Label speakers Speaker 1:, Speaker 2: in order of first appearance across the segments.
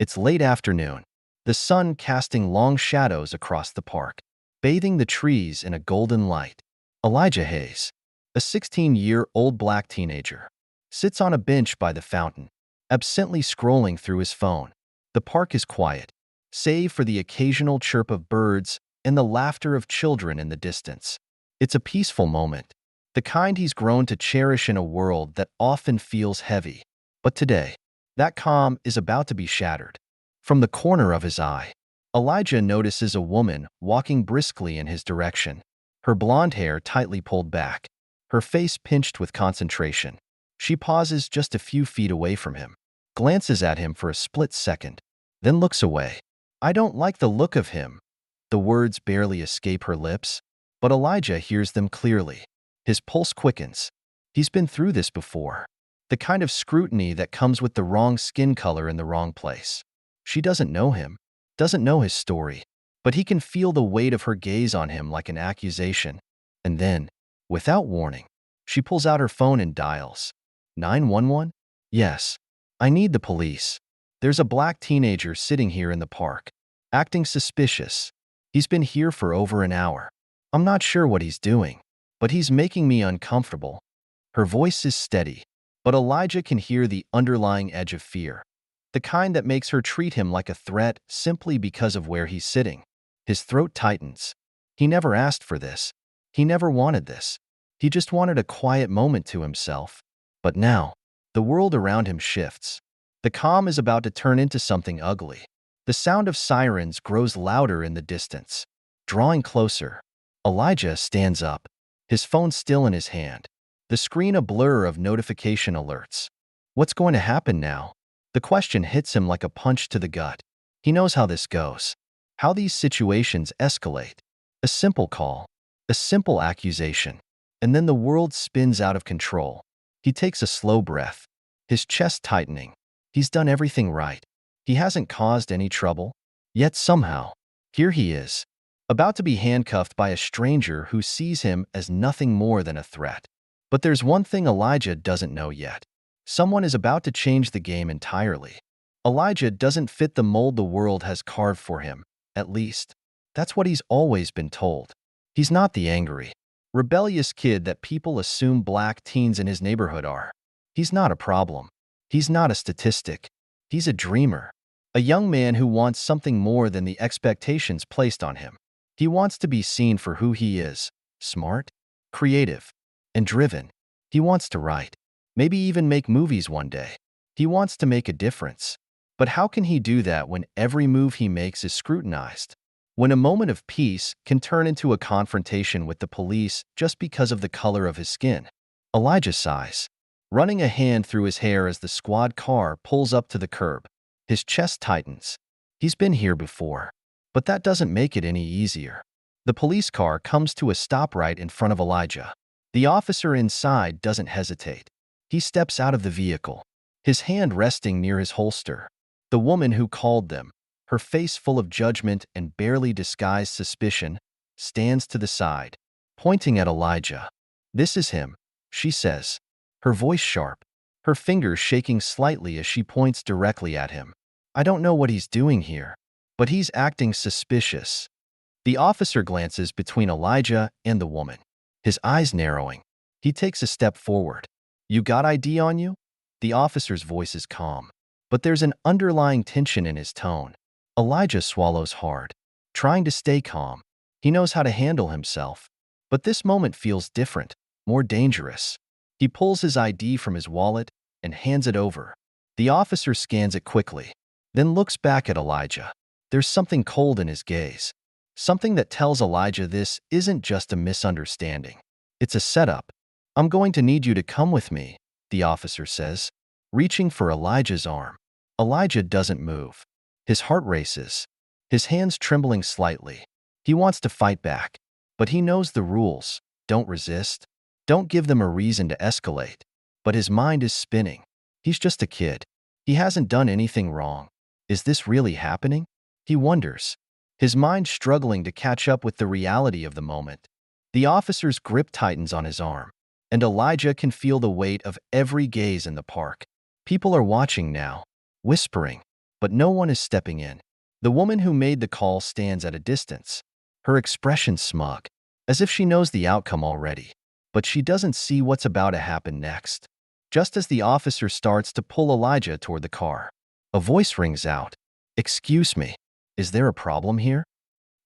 Speaker 1: It's late afternoon, the sun casting long shadows across the park, bathing the trees in a golden light. Elijah Hayes, a 16-year-old black teenager, sits on a bench by the fountain, absently scrolling through his phone. The park is quiet, save for the occasional chirp of birds and the laughter of children in the distance. It's a peaceful moment, the kind he's grown to cherish in a world that often feels heavy. But today, that calm is about to be shattered. From the corner of his eye, Elijah notices a woman walking briskly in his direction, her blonde hair tightly pulled back, her face pinched with concentration. She pauses just a few feet away from him, glances at him for a split second, then looks away. "I don't like the look of him." The words barely escape her lips, but Elijah hears them clearly. His pulse quickens. He's been through this before. The kind of scrutiny that comes with the wrong skin color in the wrong place. She doesn't know him, doesn't know his story, but he can feel the weight of her gaze on him like an accusation. And then, without warning, she pulls out her phone and dials. 911? Yes. "I need the police. There's a black teenager sitting here in the park, acting suspicious. He's been here for over an hour. I'm not sure what he's doing, but he's making me uncomfortable." Her voice is steady, but Elijah can hear the underlying edge of fear, the kind that makes her treat him like a threat simply because of where he's sitting. His throat tightens. He never asked for this. He never wanted this. He just wanted a quiet moment to himself. But now, the world around him shifts. The calm is about to turn into something ugly. The sound of sirens grows louder in the distance. Drawing closer, Elijah stands up, his phone still in his hand, the screen a blur of notification alerts. What's going to happen now? The question hits him like a punch to the gut. He knows how this goes, how these situations escalate. A simple call, a simple accusation, and then the world spins out of control. He takes a slow breath, his chest tightening. He's done everything right. He hasn't caused any trouble. Yet somehow, here he is, about to be handcuffed by a stranger who sees him as nothing more than a threat. But there's one thing Elijah doesn't know yet. Someone is about to change the game entirely. Elijah doesn't fit the mold the world has carved for him, at least. That's what he's always been told. He's not the angry, rebellious kid that people assume black teens in his neighborhood are. He's not a problem. He's not a statistic. He's a dreamer. A young man who wants something more than the expectations placed on him. He wants to be seen for who he is, smart, creative, and driven. He wants to write, maybe even make movies one day. He wants to make a difference. But how can he do that when every move he makes is scrutinized? When a moment of peace can turn into a confrontation with the police just because of the color of his skin? Elijah sighs, running a hand through his hair as the squad car pulls up to the curb. His chest tightens. He's been here before. But that doesn't make it any easier. The police car comes to a stop right in front of Elijah. The officer inside doesn't hesitate. He steps out of the vehicle, his hand resting near his holster. The woman who called them, her face full of judgment and barely disguised suspicion, stands to the side, pointing at Elijah. "This is him," she says, her voice sharp, her fingers shaking slightly as she points directly at him. "I don't know what he's doing here, but he's acting suspicious." The officer glances between Elijah and the woman, his eyes narrowing. He takes a step forward. "You got ID on you?" The officer's voice is calm, but there's an underlying tension in his tone. Elijah swallows hard, trying to stay calm. He knows how to handle himself. But this moment feels different, more dangerous. He pulls his ID from his wallet and hands it over. The officer scans it quickly, then looks back at Elijah. There's something cold in his gaze, something that tells Elijah this isn't just a misunderstanding. It's a setup. "I'm going to need you to come with me," the officer says, reaching for Elijah's arm. Elijah doesn't move. His heart races, his hands trembling slightly. He wants to fight back, but he knows the rules. Don't resist. Don't give them a reason to escalate. But his mind is spinning. He's just a kid. He hasn't done anything wrong. Is this really happening? He wonders, his mind struggling to catch up with the reality of the moment. The officer's grip tightens on his arm, and Elijah can feel the weight of every gaze in the park. People are watching now, whispering, but no one is stepping in. The woman who made the call stands at a distance, her expression smug, as if she knows the outcome already. But she doesn't see what's about to happen next. Just as the officer starts to pull Elijah toward the car, a voice rings out. "Excuse me, is there a problem here?"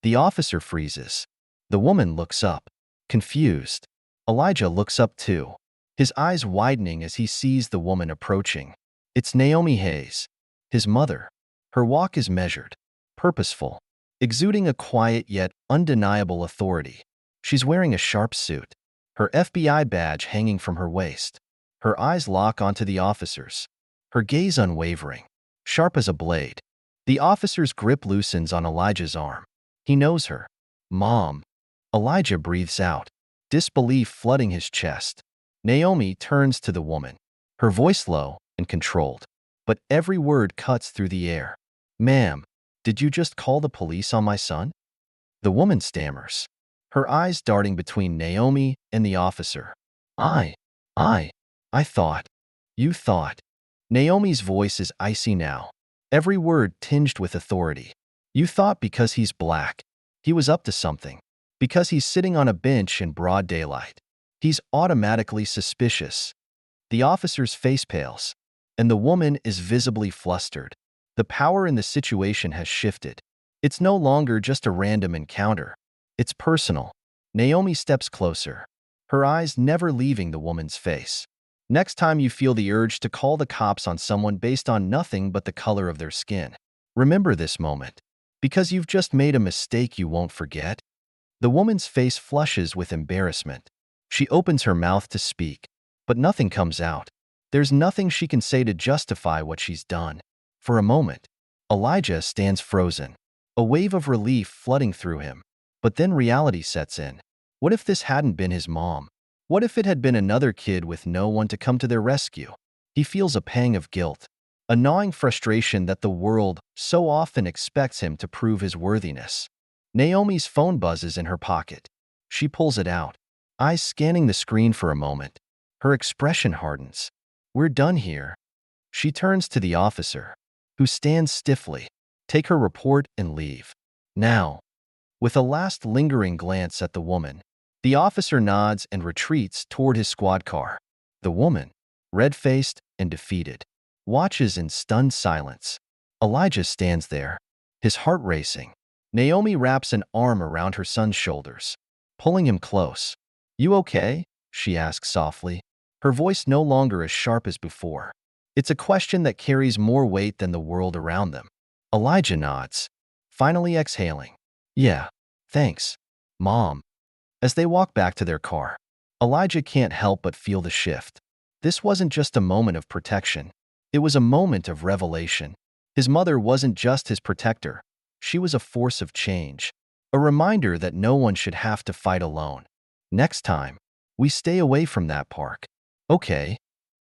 Speaker 1: The officer freezes. The woman looks up, confused. Elijah looks up too, his eyes widening as he sees the woman approaching. It's Naomi Hayes, his mother. Her walk is measured, purposeful, exuding a quiet yet undeniable authority. She's wearing a sharp suit, her FBI badge hanging from her waist. Her eyes lock onto the officer's, her gaze unwavering, sharp as a blade. The officer's grip loosens on Elijah's arm. He knows her. "Mom." Elijah breathes out, disbelief flooding his chest. Naomi turns to the woman, her voice low and controlled, but every word cuts through the air. "Ma'am, did you just call the police on my son?" The woman stammers, her eyes darting between Naomi and the officer. I thought. You thought." Naomi's voice is icy now, every word tinged with authority. "You thought because he's black, he was up to something. Because he's sitting on a bench in broad daylight, he's automatically suspicious." The officer's face pales, and the woman is visibly flustered. The power in the situation has shifted. It's no longer just a random encounter. It's personal. Naomi steps closer, her eyes never leaving the woman's face. "Next time you feel the urge to call the cops on someone based on nothing but the color of their skin, remember this moment, because you've just made a mistake you won't forget." The woman's face flushes with embarrassment. She opens her mouth to speak, but nothing comes out. There's nothing she can say to justify what she's done. For a moment, Elijah stands frozen, a wave of relief flooding through him. But then reality sets in. What if this hadn't been his mom? What if it had been another kid with no one to come to their rescue? He feels a pang of guilt, a gnawing frustration that the world so often expects him to prove his worthiness. Naomi's phone buzzes in her pocket. She pulls it out, eyes scanning the screen for a moment. Her expression hardens. "We're done here." She turns to the officer, who stands stiffly. "Take her report and leave. Now." With a last lingering glance at the woman, the officer nods and retreats toward his squad car. The woman, red-faced and defeated, watches in stunned silence. Elijah stands there, his heart racing. Naomi wraps an arm around her son's shoulders, pulling him close. "You okay?" she asks softly, her voice no longer as sharp as before. It's a question that carries more weight than the world around them. Elijah nods, finally exhaling. "Yeah, thanks, Mom." As they walk back to their car, Elijah can't help but feel the shift. This wasn't just a moment of protection. It was a moment of revelation. His mother wasn't just his protector. She was a force of change, a reminder that no one should have to fight alone. "Next time, we stay away from that park." "Okay,"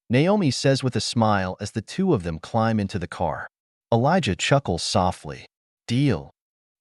Speaker 1: Naomi says with a smile as the two of them climb into the car. Elijah chuckles softly. "Deal."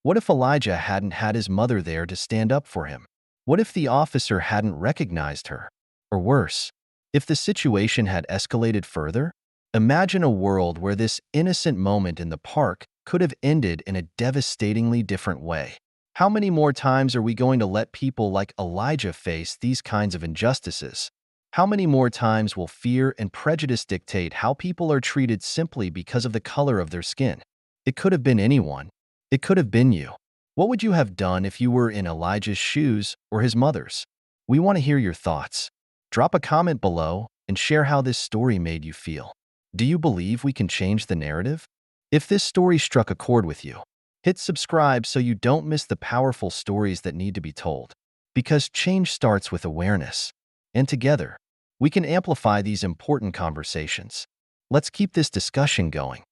Speaker 1: What if Elijah hadn't had his mother there to stand up for him? What if the officer hadn't recognized her? Or worse, if the situation had escalated further? Imagine a world where this innocent moment in the park could have ended in a devastatingly different way. How many more times are we going to let people like Elijah face these kinds of injustices? How many more times will fear and prejudice dictate how people are treated simply because of the color of their skin? It could have been anyone. It could have been you. What would you have done if you were in Elijah's shoes or his mother's? We want to hear your thoughts. Drop a comment below and share how this story made you feel. Do you believe we can change the narrative? If this story struck a chord with you, hit subscribe so you don't miss the powerful stories that need to be told. Because change starts with awareness. And together, we can amplify these important conversations. Let's keep this discussion going.